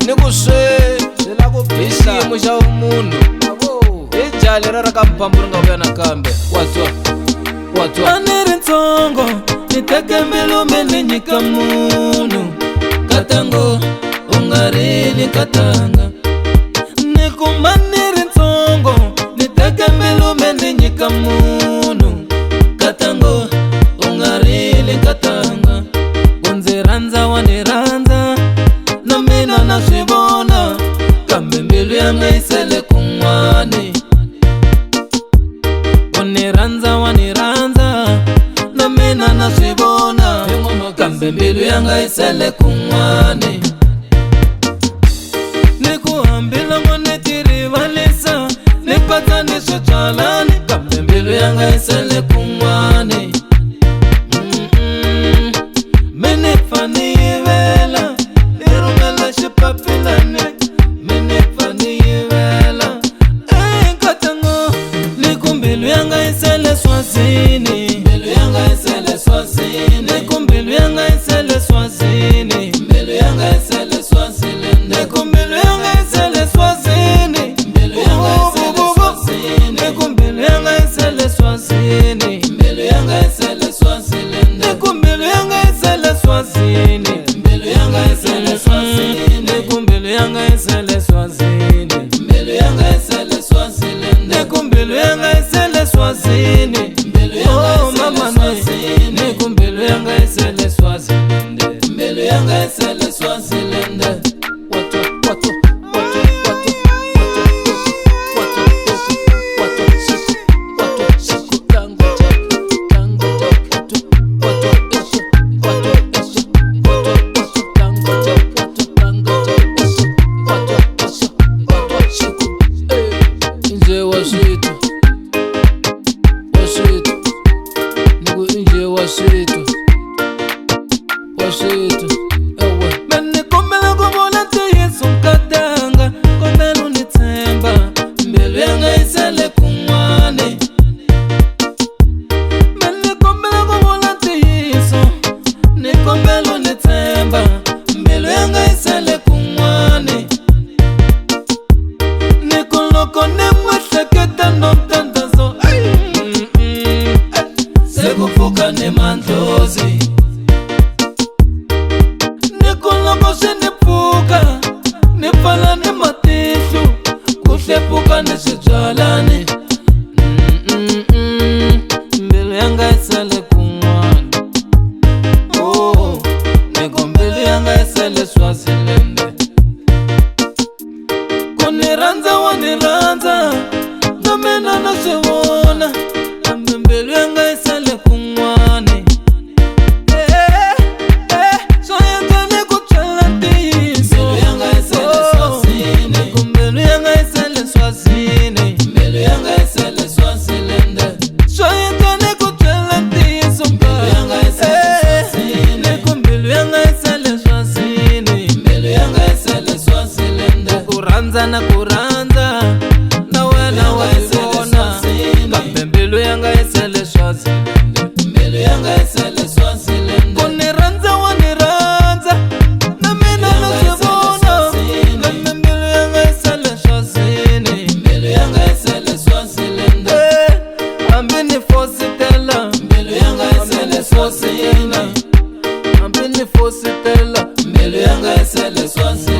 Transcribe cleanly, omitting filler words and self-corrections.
Nikuswela kubhisa musha umuntu ijali rara kampambura nga na kambe watwa anere ntsongo nitekembelo mene nyika munu katango ungarini katanga nikumanere ntsongo nitekembelo mene nyika munu katango ungarini katanga kunziranza waniranza na mina naswivona kambe mbilu yanga isele kun'wani waniranza na mina naswivona kambe mbilu yanga isele kun'wani nikuhambila ngonetirivalisa nipatanisho chalani kambe mbilu yanga isele kun'wani minifaniivela irumela xipapilani minifaniivela katango nikumbilu yanga isele swazini mbilu yanga isele swazini nikumbilu yanga isele swazini mbilu yanga isele swazini nikumbilu yanga isele swazini mbilu yanga isele swazini nikumbilu yanga isele swazini mbilu yanga isele swazini nikumbilu yanga isele swazini mbilu yanga isele swazini nikumbilu yanga isele swazini mbilu yanga isele swazini nikumbilu yanga isele swazini mbilu yanga isele swazini nikumbilu yanga isele swazini mbilu yanga isele swazini Mene kombela kubola te Yesu katanga kombela unitsemba mbilu yanga isele kun'wani mene kombela kubola te Yesu nikombela unitsemba mbilu yanga isele kun'wani nikoloko nemwehleketa nomtandazo sekufuka nemandlozi nikoloko senipfuka nipfala ni matihlo kuhlepuka ni swibyalani mbilu yanga isele kun'wani niko mbilu yanga isele swazilende kuniranza waniranza na mina naswivona kambe mbilu yanga isele kun'wani na kuranza na wena wazivona kambe mbilu yanga isele swazini mbilu yanga isele swazini kuniranza waniranza na mina naswivona kambe mbilu yanga isele swazini mbilu yanga isele swazini ambini fositela mbilu yanga isele swazini ambini fositela mbilu yanga isele swazini